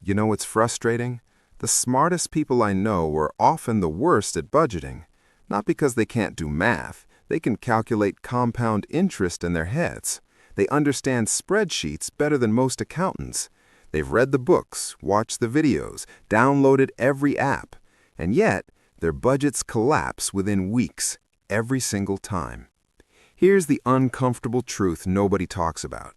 You know what's frustrating? The smartest people I know are often the worst at budgeting. Not because they can't do math, they can calculate compound interest in their heads. They understand spreadsheets better than most accountants. They've read the books, watched the videos, downloaded every app, and yet their budgets collapse within weeks, every single time. Here's the uncomfortable truth nobody talks about.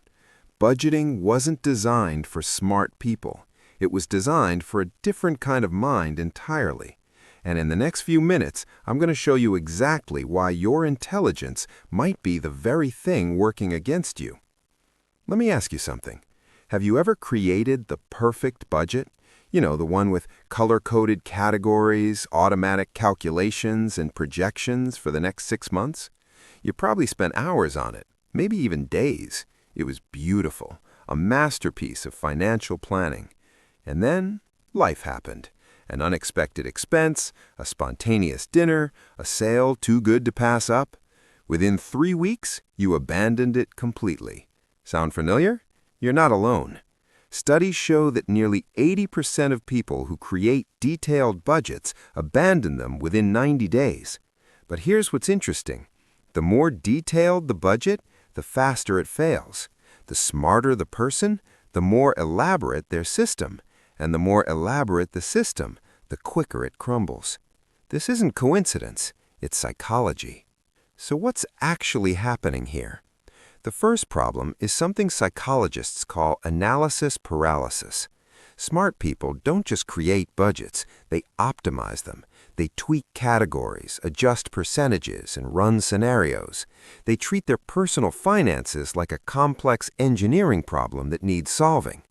Budgeting wasn't designed for smart people. It was designed for a different kind of mind entirely. And in the next few minutes, I'm going to show you exactly why your intelligence might be the very thing working against you. Let me ask you something. Have you ever created the perfect budget? You know, the one with color-coded categories, automatic calculations, and projections for the next 6 months? You probably spent hours on it, maybe even days. It was beautiful, a masterpiece of financial planning. And then life happened. An unexpected expense, a spontaneous dinner, a sale too good to pass up. Within 3 weeks, you abandoned it completely. Sound familiar? You're not alone. Studies show that nearly 80% of people who create detailed budgets abandon them within 90 days. But here's what's interesting. The more detailed the budget, the faster it fails. The smarter the person, the more elaborate their system. And the more elaborate the system, the quicker it crumbles. This isn't coincidence, it's psychology. So what's actually happening here? The first problem is something psychologists call analysis paralysis. Smart people don't just create budgets, they optimize them. They tweak categories, adjust percentages, and run scenarios. They treat their personal finances like a complex engineering problem that needs solving.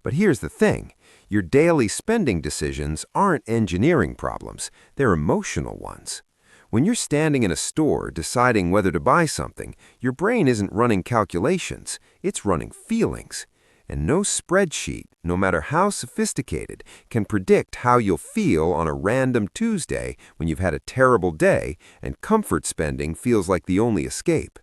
But here's the thing. Your daily spending decisions aren't engineering problems, they're emotional ones. When you're standing in a store deciding whether to buy something, your brain isn't running calculations, it's running feelings. And no spreadsheet, no matter how sophisticated, can predict how you'll feel on a random Tuesday when you've had a terrible day and comfort spending feels like the only escape.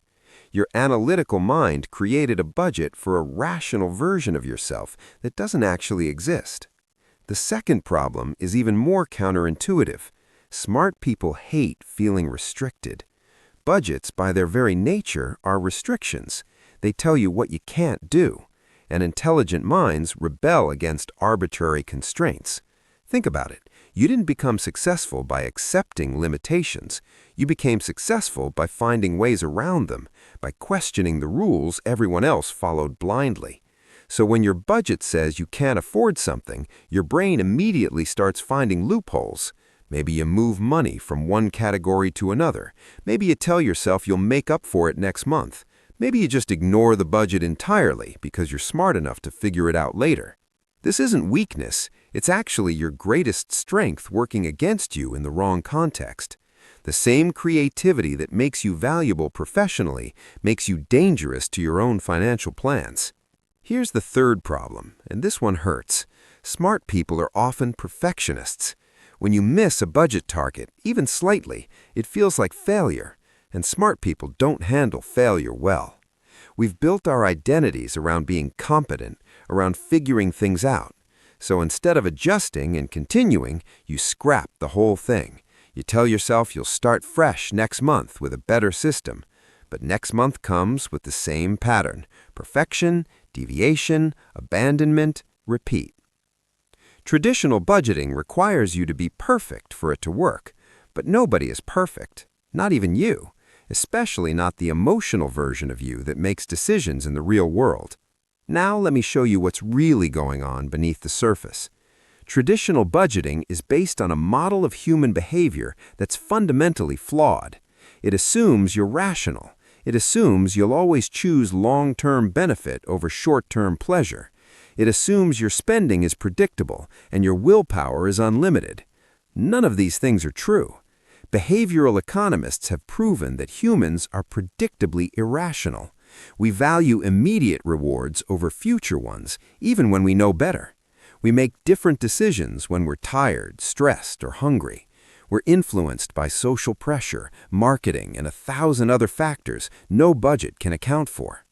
Your analytical mind created a budget for a rational version of yourself that doesn't actually exist. The second problem is even more counterintuitive. Smart people hate feeling restricted. Budgets, by their very nature, are restrictions. They tell you what you can't do. And intelligent minds rebel against arbitrary constraints. Think about it. You didn't become successful by accepting limitations. You became successful by finding ways around them, by questioning the rules everyone else followed blindly. So when your budget says you can't afford something, your brain immediately starts finding loopholes. Maybe you move money from one category to another. Maybe you tell yourself you'll make up for it next month. Maybe you just ignore the budget entirely because you're smart enough to figure it out later. This isn't weakness, it's actually your greatest strength working against you in the wrong context. The same creativity that makes you valuable professionally makes you dangerous to your own financial plans. Here's the third problem, and this one hurts. Smart people are often perfectionists. When you miss a budget target, even slightly, it feels like failure. And smart people don't handle failure well. We've built our identities around being competent, around figuring things out. So instead of adjusting and continuing, you scrap the whole thing. You tell yourself you'll start fresh next month with a better system. But next month comes with the same pattern: perfection, deviation, abandonment, repeat. Traditional budgeting requires you to be perfect for it to work. But nobody is perfect, not even you. Especially not the emotional version of you that makes decisions in the real world. Now let me show you what's really going on beneath the surface. Traditional budgeting is based on a model of human behavior that's fundamentally flawed. It assumes you're rational. It assumes you'll always choose long-term benefit over short-term pleasure. It assumes your spending is predictable and your willpower is unlimited. None of these things are true. Behavioral economists have proven that humans are predictably irrational. We value immediate rewards over future ones, even when we know better. We make different decisions when we're tired, stressed, or hungry. We're influenced by social pressure, marketing, and 1,000 other factors no budget can account for.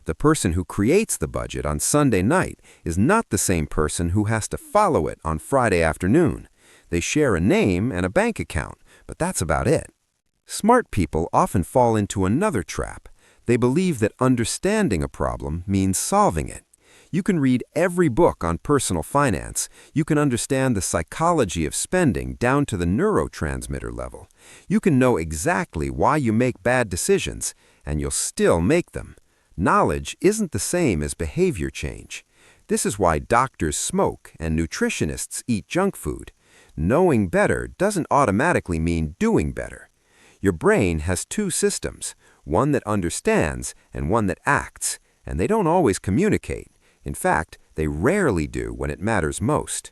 The person who creates the budget on Sunday night is not the same person who has to follow it on Friday afternoon. They share a name and a bank account, but that's about it. Smart people often fall into another trap. They believe that understanding a problem means solving it. You can read every book on personal finance. You can understand the psychology of spending down to the neurotransmitter level. You can know exactly why you make bad decisions, and you'll still make them. Knowledge isn't the same as behavior change. This is why doctors smoke and nutritionists eat junk food. Knowing better doesn't automatically mean doing better. Your brain has two systems, one that understands and one that acts, and they don't always communicate. In fact, they rarely do when it matters most.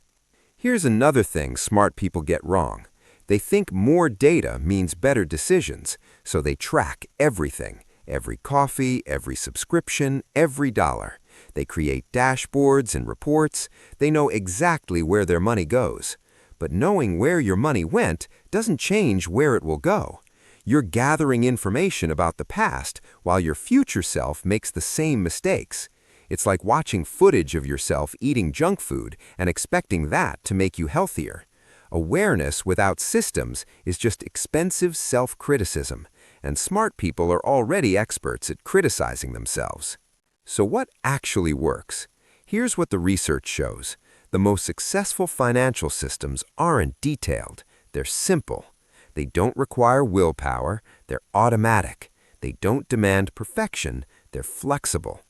Here's another thing smart people get wrong. They think more data means better decisions, so they track everything. Every coffee, every subscription, every dollar. They create dashboards and reports. They know exactly where their money goes. But knowing where your money went doesn't change where it will go. You're gathering information about the past while your future self makes the same mistakes. It's like watching footage of yourself eating junk food and expecting that to make you healthier. Awareness without systems is just expensive self-criticism, and smart people are already experts at criticizing themselves. So what actually works? Here's what the research shows. The most successful financial systems aren't detailed. They're simple. They don't require willpower. They're automatic. They don't demand perfection. They're flexible.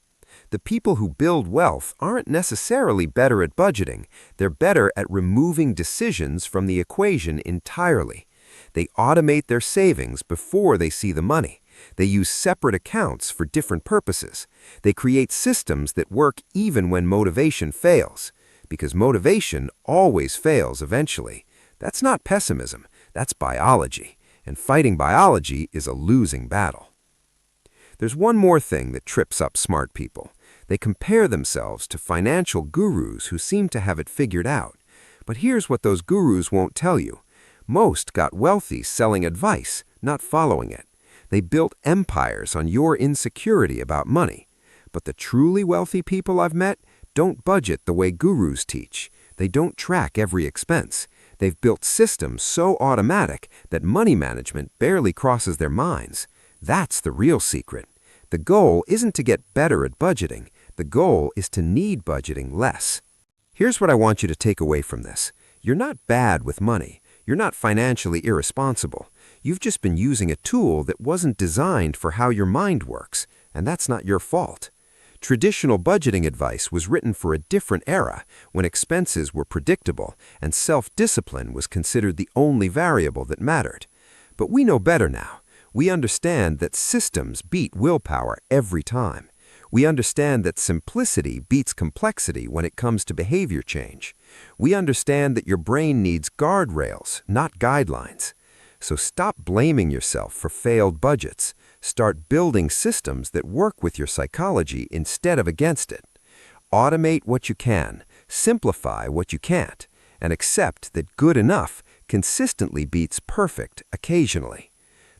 The people who build wealth aren't necessarily better at budgeting. They're better at removing decisions from the equation entirely. They automate their savings before they see the money. They use separate accounts for different purposes. They create systems that work even when motivation fails. Because motivation always fails eventually. That's not pessimism, that's biology. And fighting biology is a losing battle. There's one more thing that trips up smart people. They compare themselves to financial gurus who seem to have it figured out. But here's what those gurus won't tell you. Most got wealthy selling advice, not following it. They built empires on your insecurity about money. But the truly wealthy people I've met don't budget the way gurus teach. They don't track every expense. They've built systems so automatic that money management barely crosses their minds. That's the real secret. The goal isn't to get better at budgeting. The goal is to need budgeting less. Here's what I want you to take away from this. You're not bad with money. You're not financially irresponsible. You've just been using a tool that wasn't designed for how your mind works, and that's not your fault. Traditional budgeting advice was written for a different era when expenses were predictable and self-discipline was considered the only variable that mattered. But we know better now. We understand that systems beat willpower every time. We understand that simplicity beats complexity when it comes to behavior change. We understand that your brain needs guardrails, not guidelines. So stop blaming yourself for failed budgets. Start building systems that work with your psychology instead of against it. Automate what you can, simplify what you can't, and accept that good enough consistently beats perfect occasionally.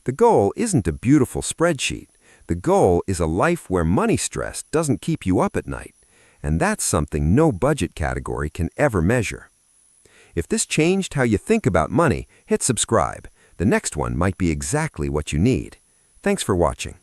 The goal isn't a beautiful spreadsheet. The goal is a life where money stress doesn't keep you up at night. And that's something no budget category can ever measure. If this changed how you think about money, hit subscribe. The next one might be exactly what you need. Thanks for watching.